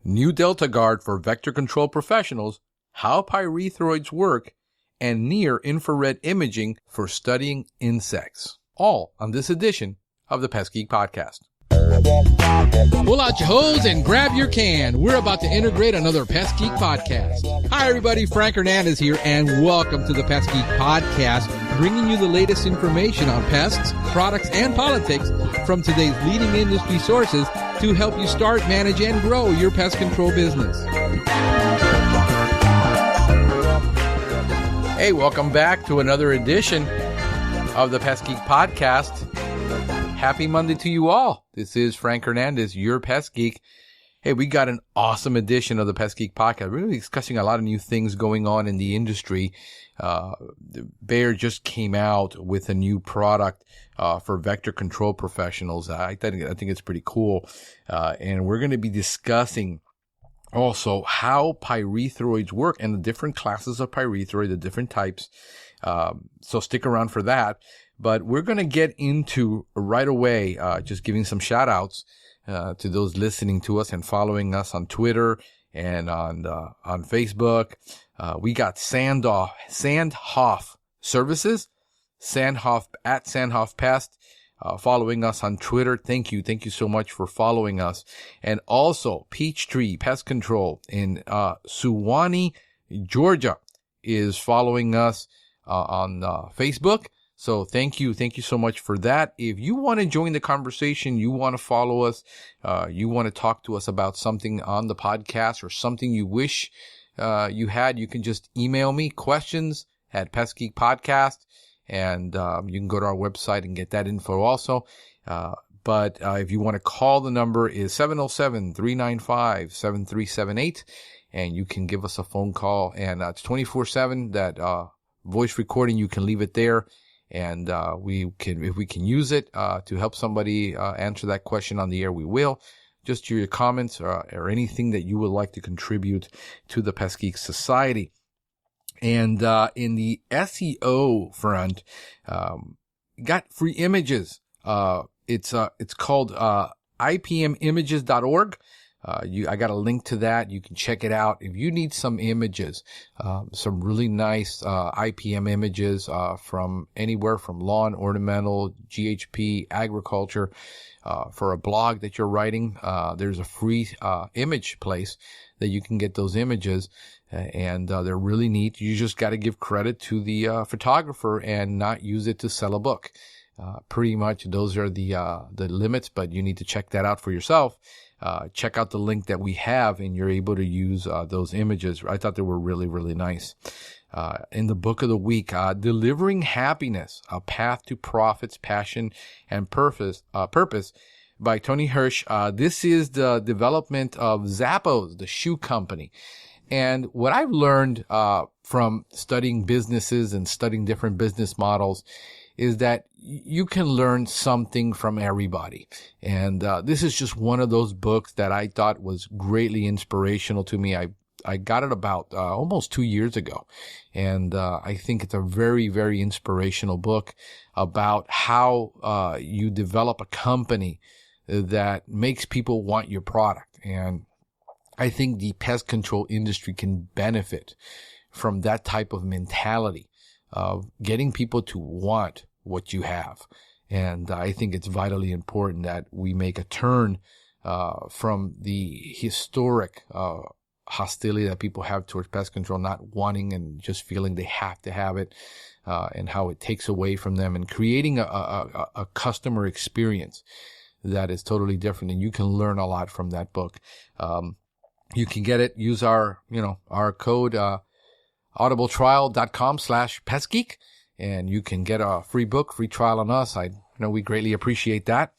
New DeltaGard for vector control professionals, how pyrethroids work, and near-infrared imaging for studying insects. All on this edition of the Pest Geek Podcast. Pull out your hose and grab your can. We're about to integrate another Pest Geek Podcast. Hi, everybody. Frank Hernandez here, and welcome to the Pest Geek Podcast, bringing you the latest information on pests, products, and politics from today's leading industry sources to help you start, manage, and grow your pest control business. Hey, welcome back to another edition of the Pest Geek Podcast. Happy Monday to you all. This is Frank Hernandez, your Pest Geek. Hey, we got an awesome edition of the Pest Geek Podcast. We're really discussing a lot of new things going on in the industry. Bayer just came out with a new product for vector control professionals. I think it's pretty cool. And we're going to be discussing also how pyrethroids work and the different classes of pyrethroid, the different types. So stick around for that. But we're going to get into right away, just giving some shout outs to those listening to us and following us on Twitter and on Facebook. We got Sandhoff Services, Sandhoff at Sandhoff Pest, following us on Twitter. Thank you so much for following us. And also Peachtree Pest Control in Suwanee, Georgia, is following us on Facebook. So thank you so much for that. If you want to join the conversation, you want to follow us, you want to talk to us about something on the podcast or something you wish you had, you can just email me questions at Pest Geek Podcast, and you can go to our website and get that info also. But if you want to call, the number is 707-395-7378, and you can give us a phone call, and it's 24/7. That voice recording, you can leave it there. And if we can use it to help somebody answer that question on the air, we will. Just your comments or anything that you would like to contribute to the Pest Geek Society. And in the SEO front, got free images. It's called ipmimages.org. I got a link to that. You can check it out. If you need some images, some really nice, IPM images, from anywhere from lawn, ornamental, GHP, agriculture, for a blog that you're writing, there's a free, image place that you can get those images. And they're really neat. You just got to give credit to the, photographer and not use it to sell a book. Pretty much those are the limits, but you need to check that out for yourself. Check out the link that we have, and you're able to use those images. I thought they were really, really nice. In the book of the week, Delivering Happiness, A Path to Profits, Passion, and Purpose by Tony Hirsch. This is the development of Zappos, the shoe company. And what I've learned from studying businesses and studying different business models is that you can learn something from everybody. And this is just one of those books that I thought was greatly inspirational to me. I got it about almost 2 years ago. And I think it's a very, very inspirational book about how you develop a company that makes people want your product. And I think the pest control industry can benefit from that type of mentality of getting people to want what you have. And I think it's vitally important that we make a turn from the historic hostility that people have towards pest control, not wanting and just feeling they have to have it, and how it takes away from them, and creating a customer experience that is totally different. And you can learn a lot from that book. You can get it, use our code, audibletrial.com/pestgeek, and you can get a free book, free trial on us. I know we greatly appreciate that.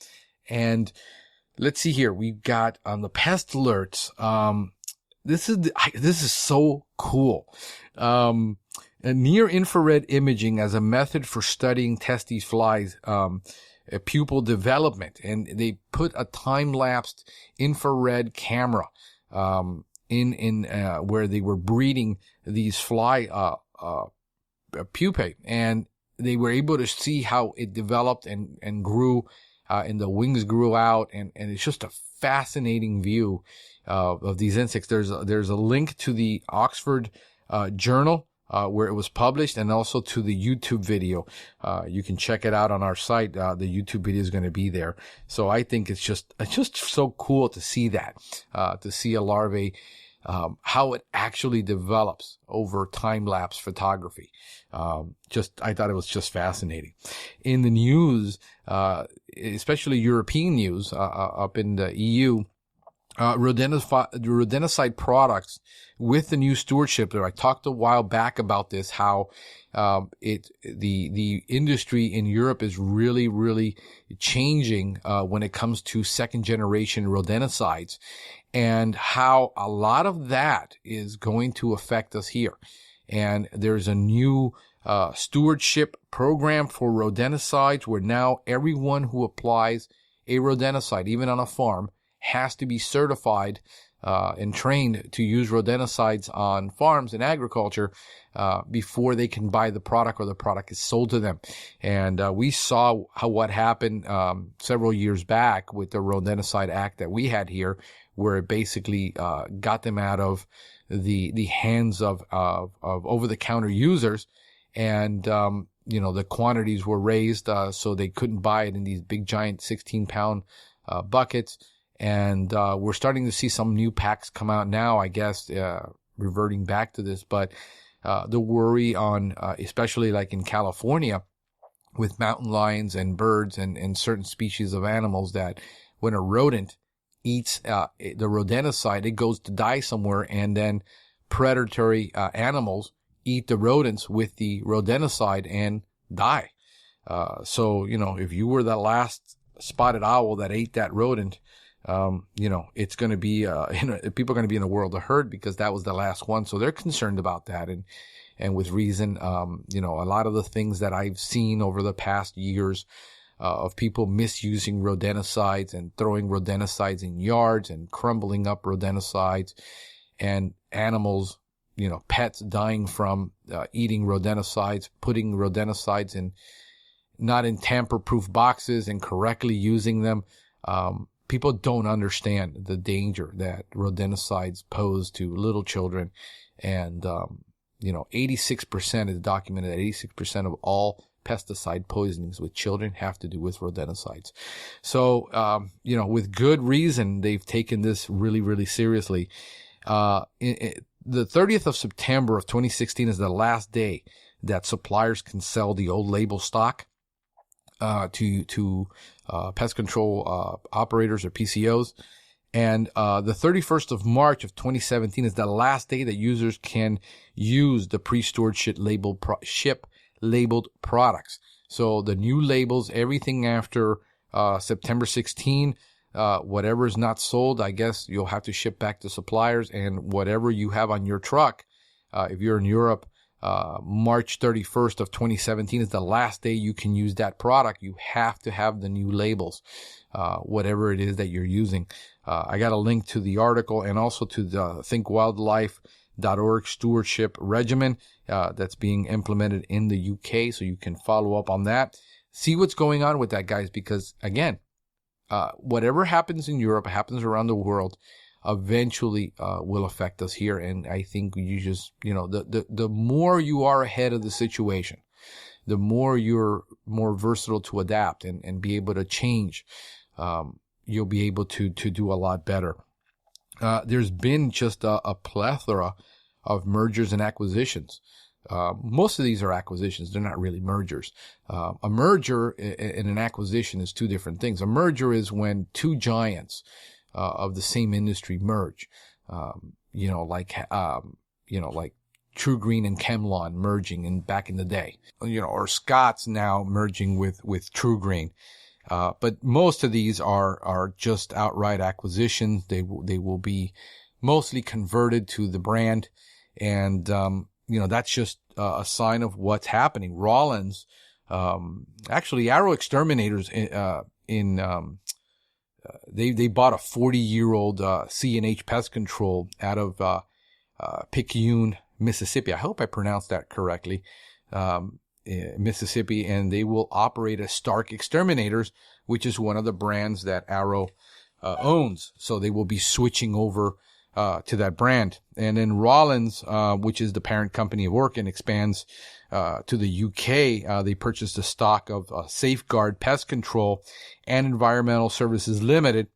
And let's see here. We've got on the pest alerts. This is so cool. A near infrared imaging as a method for studying testes flies, pupil development. And they put a time-lapsed infrared camera, in where they were breeding these fly, pupae, and they were able to see how it developed and grew, and the wings grew out, and it's just a fascinating view of these insects. There's a link to the Oxford Journal where it was published, and also to the YouTube video. You can check it out on our site. The YouTube video is going to be there. So I think it's just so cool to see that, to see a larvae, how it actually develops over time-lapse photography. I thought it was just fascinating. In the news, especially European news, up in the EU, rodenticide products with the new stewardship there. I talked a while back about this, how the industry in Europe is really changing when it comes to second generation rodenticides, and how a lot of that is going to affect us here. And there's a new stewardship program for rodenticides, where now everyone who applies a rodenticide, even on a farm, has to be certified and trained to use rodenticides on farms in agriculture before they can buy the product or the product is sold to them. And we saw what happened several years back with the Rodenticide Act that we had here, where it basically got them out of the hands of over-the-counter users, and the quantities were raised so they couldn't buy it in these big giant 16-pound buckets. And we're starting to see some new packs come out now, I guess, reverting back to this. But the worry on, especially like in California, with mountain lions and birds and certain species of animals, that when a rodent eats the rodenticide, it goes to die somewhere, and then predatory animals eat the rodents with the rodenticide and die. So, if you were the last spotted owl that ate that rodent, it's going to be, people are going to be in a world of hurt, because that was the last one. So they're concerned about that. And with reason, a lot of the things that I've seen over the past years, of people misusing rodenticides and throwing rodenticides in yards and crumbling up rodenticides, and animals, pets dying from, eating rodenticides, putting rodenticides not in tamper-proof boxes and correctly using them. People don't understand the danger that rodenticides pose to little children. And, 86% is documented that 86% of all pesticide poisonings with children have to do with rodenticides. So, with good reason, they've taken this really seriously. The 30th of September of 2016 is the last day that suppliers can sell the old label stock to pest control operators or PCOs. And the 31st of March of 2017 is the last day that users can use the pre-stored ship labeled products. So the new labels, everything after September 16, whatever is not sold, I guess you'll have to ship back to suppliers. And whatever you have on your truck, if you're in Europe, March 31st of 2017 is the last day you can use that product. You have to have the new labels, whatever it is that you're using. I got a link to the article and also to the thinkwildlife.org stewardship regimen that's being implemented in the UK, so you can follow up on that. See what's going on with that, guys, because, again, whatever happens in Europe happens around the world. Eventually will affect us here. And I think you just, the more you are ahead of the situation, the more you're more versatile to adapt and be able to change, you'll be able to do a lot better. There's been just a plethora of mergers and acquisitions. Most of these are acquisitions. They're not really mergers. A merger and an acquisition is two different things. A merger is when two giants of the same industry merge, like True Green and Chemlon merging back in the day, or Scott's now merging with True Green. But most of these are just outright acquisitions. They will be mostly converted to the brand. And, that's just a sign of what's happening. Rollins, actually Arrow Exterminators, they bought a 40-year-old C&H pest control out of Picayune, Mississippi. I hope I pronounced that correctly. Mississippi, and they will operate as Stark Exterminators, which is one of the brands that Arrow owns. So they will be switching over to that brand. And then Rollins, which is the parent company of Orkin, expands to the UK. They purchased a stock of Safeguard Pest Control and Environmental Services Limited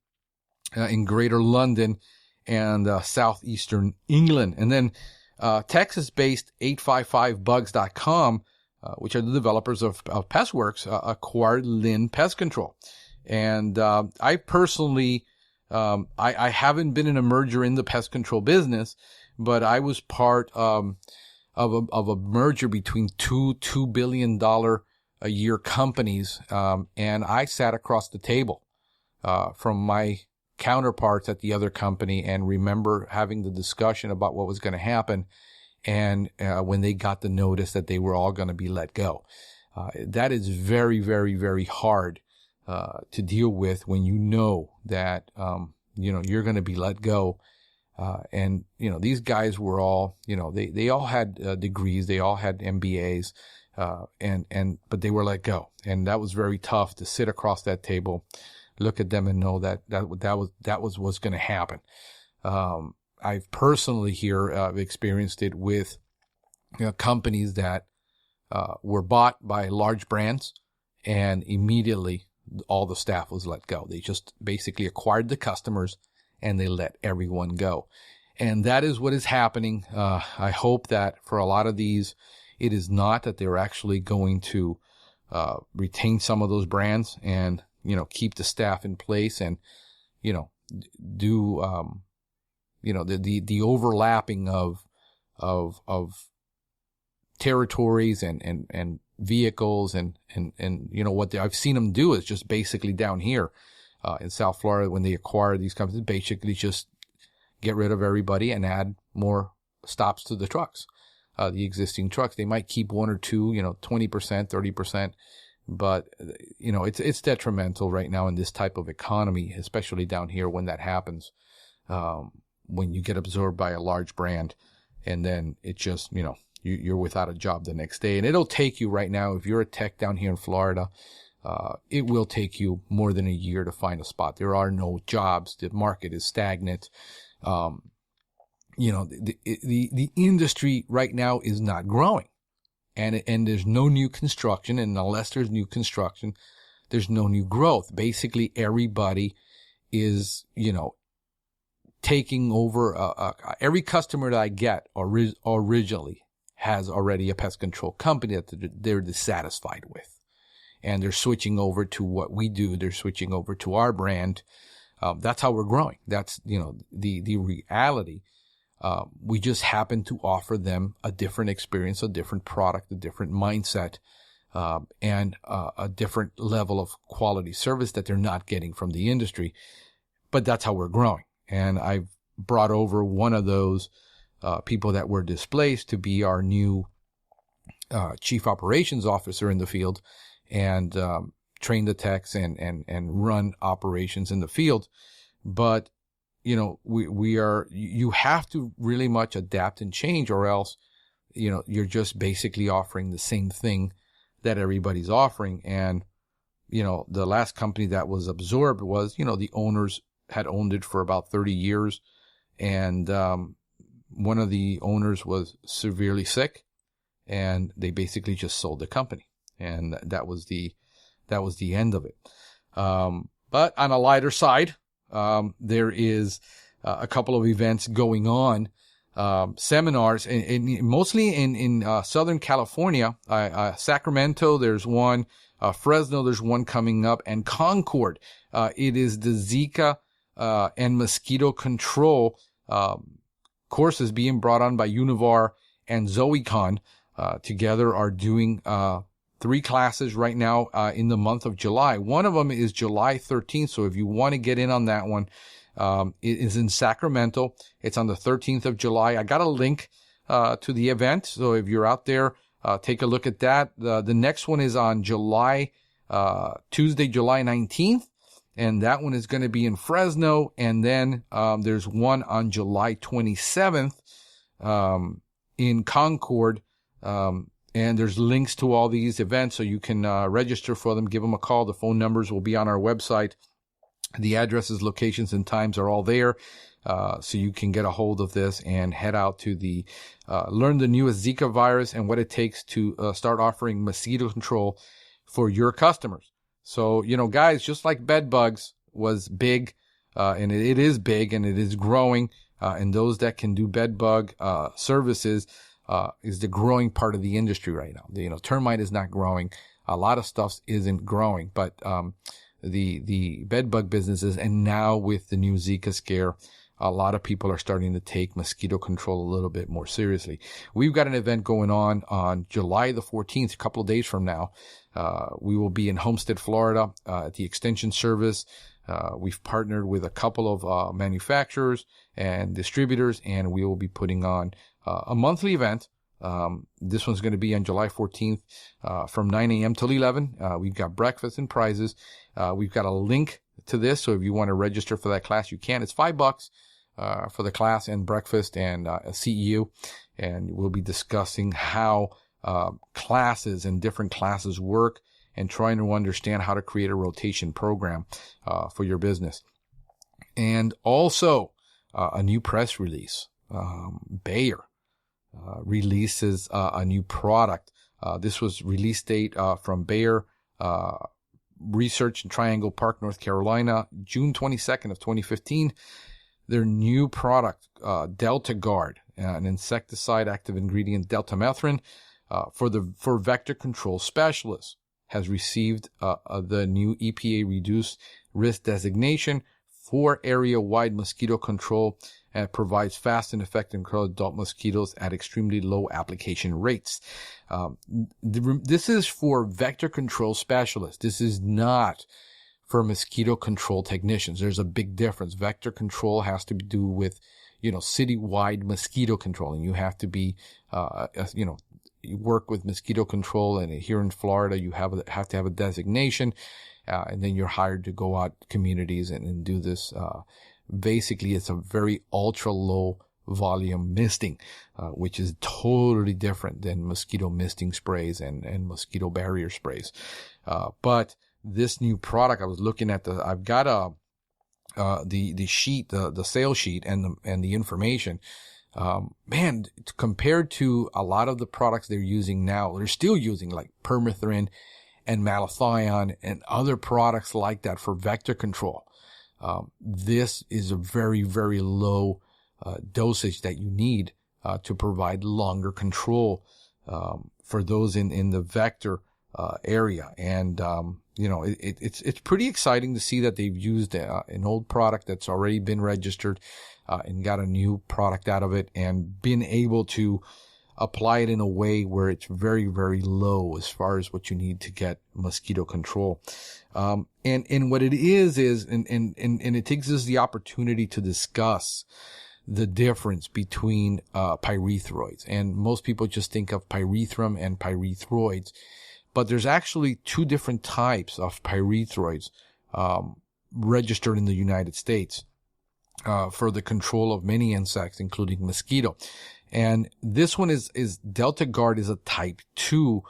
in Greater London and southeastern England. And then Texas-based 855bugs.com, which are the developers of PestWorks, acquired Lynn Pest Control. And I personally, I haven't been in a merger in the pest control business, but I was part of a merger between two $2 billion a year companies, and I sat across the table from my counterparts at the other company and remember having the discussion about what was going to happen. And when they got the notice that they were all going to be let go, that is very, very, very hard to deal with when you know that you're going to be let go. And these guys were all they all had degrees, they all had MBAs, but they were let go, and that was very tough to sit across that table, look at them, and know that was what's going to happen. I've personally experienced it with companies that were bought by large brands, and immediately all the staff was let go. They just basically acquired the customers and they let everyone go. And that is what is happening. I hope that for a lot of these, it is not that they're actually going to retain some of those brands and keep the staff in place and do the overlapping of territories and vehicles and what I've seen them do is just basically down here in South Florida when they acquire these companies, basically just get rid of everybody and add more stops to the trucks, the existing trucks. They might keep one or two, 20%, 30%, but it's detrimental right now in this type of economy, especially down here when that happens. When you get absorbed by a large brand and then it just, you're without a job the next day. And it'll take you right now, if you're a tech down here in Florida, it will take you more than a year to find a spot. There are no jobs. The market is stagnant. The industry right now is not growing, and there's no new construction. And unless there's new construction, there's no new growth. Basically, everybody is, taking over. Every customer that I get originally has already a pest control company that they're dissatisfied with, and they're switching over to what we do. They're switching over to our brand. That's how we're growing. That's, the reality. We just happen to offer them a different experience, a different product, a different mindset, and a different level of quality service that they're not getting from the industry. But that's how we're growing. And I've brought over one of those people that were displaced to be our new chief operations officer in the field, and train the techs and run operations in the field. But you have to really much adapt and change, or else you're just basically offering the same thing that everybody's offering. And the last company that was absorbed was the owners had owned it for about 30 years, and one of the owners was severely sick, and they basically just sold the company, and that was the end of it. But on a lighter side, there is a couple of events going on, seminars, and mostly in Southern California, Sacramento. There's one, Fresno. There's one coming up, and Concord. It is the Zika and mosquito control courses being brought on by Univar and Zoecon. Together are doing 3 classes right now in the month of July. One of them is July 13th. So if you want to get in on that one, it is in Sacramento. It's on the 13th of July. I got a link to the event. So if you're out there, take a look at that. The next one is on Tuesday, July 19th. And that one is going to be in Fresno. And then there's one on July 27th in Concord. And there's links to all these events, so you can register for them. Give them a call. The phone numbers will be on our website. The addresses, locations, and times are all there. So you can get a hold of this and head out to learn the newest Zika virus and what it takes to start offering mosquito control for your customers. So, guys, just like bed bugs was big, and it is big and it is growing, and those that can do bed bug services is the growing part of the industry right now. Termite is not growing. A lot of stuff isn't growing, but the bed bug businesses, and now with the new Zika scare, a lot of people are starting to take mosquito control a little bit more seriously. We've got an event going on July the 14th, a couple of days from now. We will be in Homestead, Florida, at the Extension Service. We've partnered with a couple of manufacturers and distributors, and we will be putting on a monthly event. This one's going to be on July 14th from 9 a.m. till 11. We've got breakfast and prizes. We've got a link to this, so if you want to register for that class, you can. It's $5 for the class and breakfast and a CEU, and we'll be discussing how classes and different classes work and trying to understand how to create a rotation program for your business. And also a new press release. Bayer releases a new product. This was release date from Bayer Research in Triangle Park, North Carolina, June 22nd of 2015. Their new product, DeltaGard, an insecticide active ingredient, deltamethrin, for vector control specialists, has received the new EPA reduced risk designation for area-wide mosquito control, and provides fast and effective control of adult mosquitoes at extremely low application rates. This is for vector control specialists. This is not for mosquito control technicians. There's a big difference. Vector control has to do with, citywide mosquito control, and you have to be, you work with mosquito control, and here in Florida, you have to have a designation, and then you're hired to go out communities and do this. Basically, it's a very ultra low volume misting, which is totally different than mosquito misting sprays and mosquito barrier sprays. But this new product, I was looking at I've got the sheet, the sales sheet and the information. Man, compared to a lot of the products they're using now, they're still using like permethrin and malathion and other products like that for vector control. This is a very, very low dosage that you need to provide longer control for those in the vector area. And it's pretty exciting to see that they've used an old product that's already been registered and got a new product out of it, and been able to apply it in a way where it's very, very low as far as what you need to get mosquito control. And what it is, and it takes us the opportunity to discuss the difference between, pyrethroids. And most people just think of pyrethrum and pyrethroids, but there's actually two different types of pyrethroids, registered in the United States, for the control of many insects, including mosquito. And this one is DeltaGard is a type 2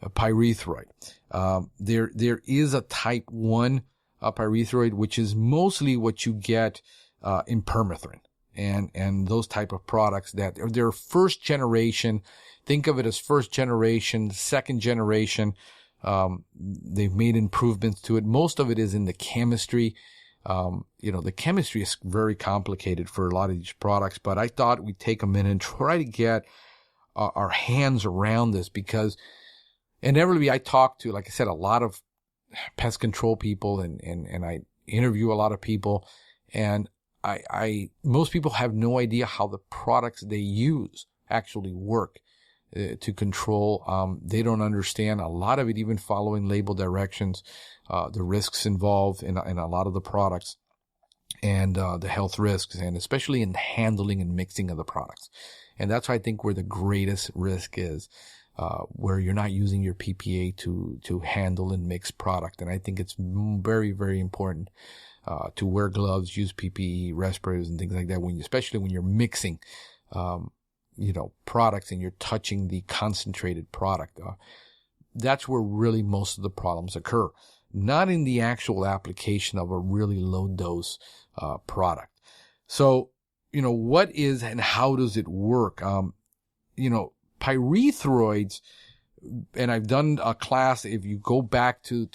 pyrethroid. There is a type 1 pyrethroid, which is mostly what you get in permethrin and those type of products that they're first generation. Think of it as first generation, second generation. They've made improvements to it. Most of it is in the chemistry. The chemistry is very complicated for a lot of these products, but I thought we'd take a minute and try to get our hands around this, because inevitably I talk to, like I said, a lot of pest control people and I interview a lot of people, and most people have no idea how the products they use actually work to control. They don't understand a lot of it, even following label directions, the risks involved in a lot of the products, and the health risks, and especially in handling and mixing of the products. And that's, I think, where the greatest risk is, where you're not using your PPA to handle and mix product. And I think it's very, very important to wear gloves, use PPE, respirators, and things like that, especially when you're mixing products and you're touching the concentrated product. That's where really most of the problems occur. not in the actual application of a really low dose product. So, what is and how does it work? Pyrethroids, and I've done a class. If you go back to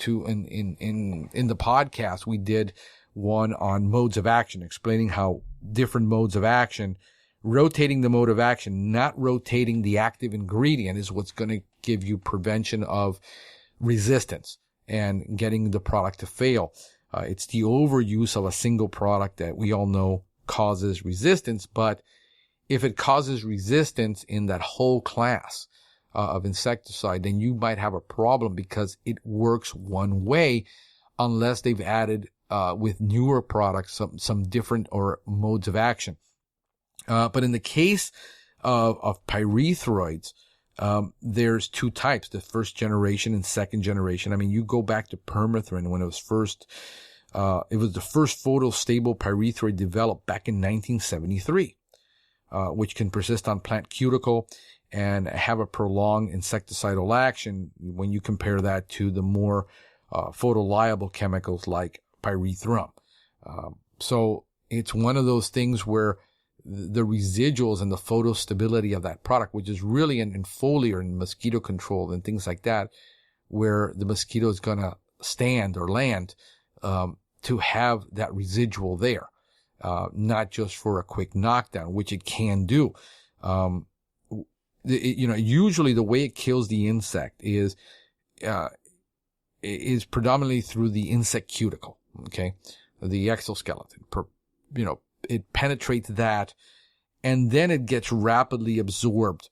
in the podcast, we did one on modes of action, explaining how different modes of action, rotating the mode of action, not rotating the active ingredient, is what's going to give you prevention of resistance and getting the product to fail. It's the overuse of a single product that we all know causes resistance, but if it causes resistance in that whole class of insecticide, then you might have a problem because it works one way unless they've added with newer products some different or modes of action. But in the case of pyrethroids, there's two types, the first generation and second generation. I mean, you go back to permethrin when it was first, it was the first photostable pyrethroid developed back in 1973, which can persist on plant cuticle and have a prolonged insecticidal action when you compare that to the more photoliable chemicals like pyrethrum. So it's one of those things where the residuals and the photostability of that product, which is really in foliar and mosquito control and things like that, where the mosquito is going to stand or land, to have that residual there, not just for a quick knockdown, which it can do. Usually the way it kills the insect is predominantly through the insect cuticle. Okay. The exoskeleton, it penetrates that, and then it gets rapidly absorbed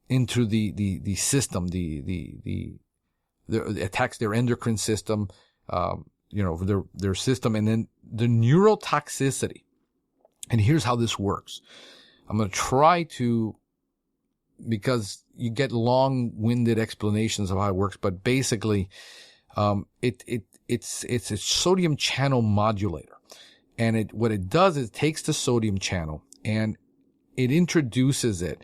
into the system. It attacks their endocrine system, their system, and then the neurotoxicity. And here's how this works. I'm going to try to, because you get long-winded explanations of how it works, but basically, it's a sodium channel modulator. And what it does is it takes the sodium channel and it introduces it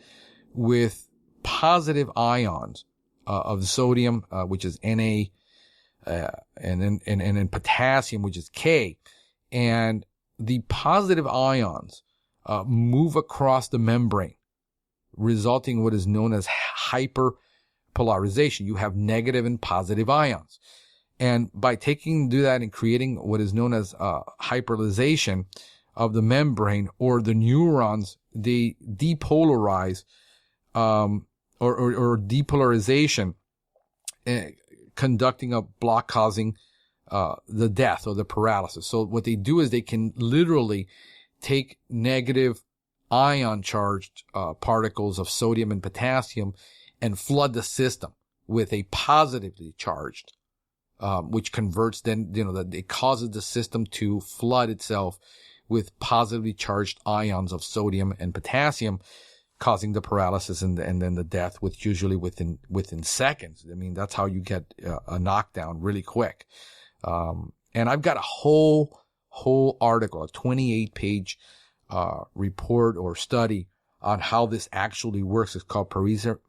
with positive ions of sodium, which is Na, and then potassium, which is K. And the positive ions move across the membrane, resulting in what is known as hyperpolarization. You have negative and positive ions. And by do that and creating what is known as hyperpolarization of the membrane or the neurons, they depolarize, or depolarization, conducting a block causing the death or the paralysis. So what they do is they can literally take negative ion charged particles of sodium and potassium and flood the system with a positively charged, which converts then, that it causes the system to flood itself with positively charged ions of sodium and potassium, causing the paralysis and then the death, which usually within seconds. I mean, that's how you get a knockdown really quick. And I've got a whole article, a 28-page report or study on how this actually works. It's called Pyrethroids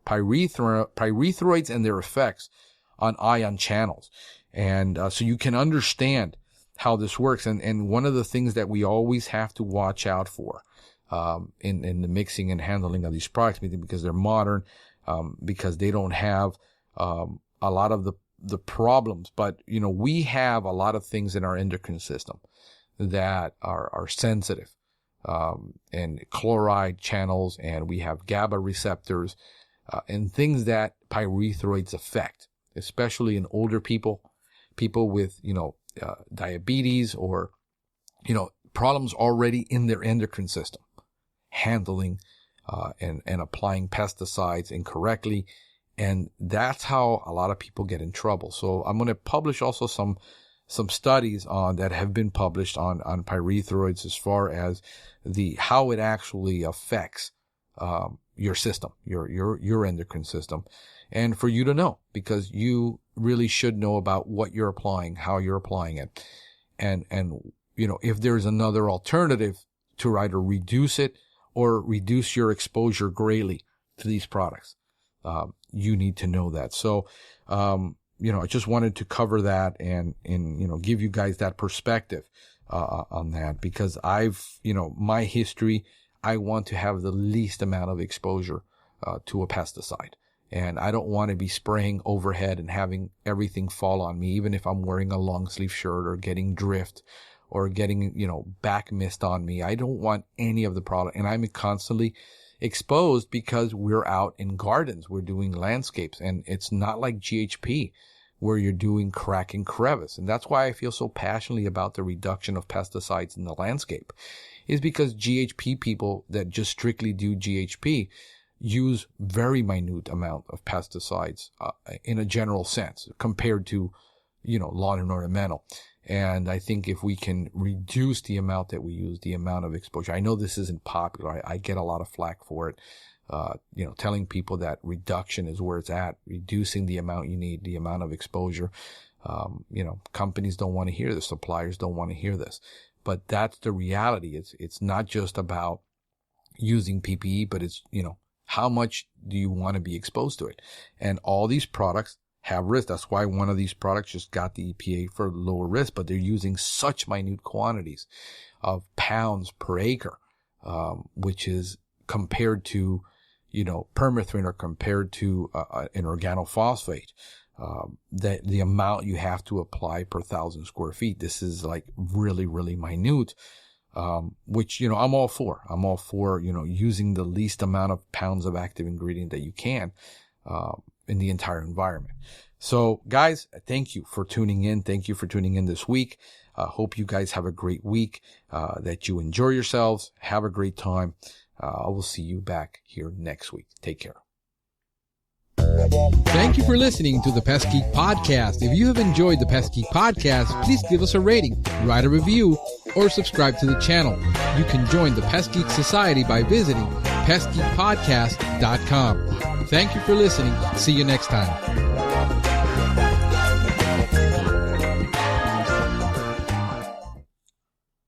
and Their Effects on Ion Channels. And so you can understand how this works. And one of the things that we always have to watch out for in the mixing and handling of these products, because they're modern, because they don't have a lot of the problems. But, we have a lot of things in our endocrine system that are sensitive, and chloride channels, and we have GABA receptors, and things that pyrethroids affect, especially in older people with, diabetes or, problems already in their endocrine system, handling, and applying pesticides incorrectly. And that's how a lot of people get in trouble. So I'm going to publish also some studies that have been published on pyrethroids as far as how it actually affects, your system, your endocrine system. And for you to know, because you really should know about what you're applying, how you're applying it. And, if there's another alternative to either reduce it or reduce your exposure greatly to these products, you need to know that. So, I just wanted to cover that and give you guys that perspective, on that, because my history, I want to have the least amount of exposure, to a pesticide. And I don't want to be spraying overhead and having everything fall on me, even if I'm wearing a long sleeve shirt or getting drift or getting, back mist on me. I don't want any of the product. And I'm constantly exposed because we're out in gardens. We're doing landscapes, and it's not like GHP where you're doing crack and crevice. And that's why I feel so passionately about the reduction of pesticides in the landscape, is because GHP people that just strictly do GHP use very minute amount of pesticides, in a general sense compared to, lawn and ornamental. And I think if we can reduce the amount that we use, the amount of exposure, I know this isn't popular. I get a lot of flack for it. Telling people that reduction is where it's at, reducing the amount you need, the amount of exposure. Companies don't want to hear this. Suppliers don't want to hear this, but that's the reality. It's not just about using PPE, but it's, how much do you want to be exposed to it? And all these products have risk. That's why one of these products just got the EPA for lower risk, but they're using such minute quantities of pounds per acre, which is compared to, permethrin, or compared to an organophosphate, that the amount you have to apply per 1,000 square feet. This is like really, really minute. Which, I'm all for. I'm all for, using the least amount of pounds of active ingredient that you can, in the entire environment. So guys, thank you for tuning in. Thank you for tuning in this week. Hope you guys have a great week, that you enjoy yourselves. Have a great time. I will see you back here next week. Take care. Thank you for listening to the Pest Geek Podcast. If you have enjoyed the Pest Geek Podcast, please give us a rating, write a review, or subscribe to the channel. You can join the Pest Geek Society by visiting pestgeekpodcast.com. Thank you for listening. See you next time.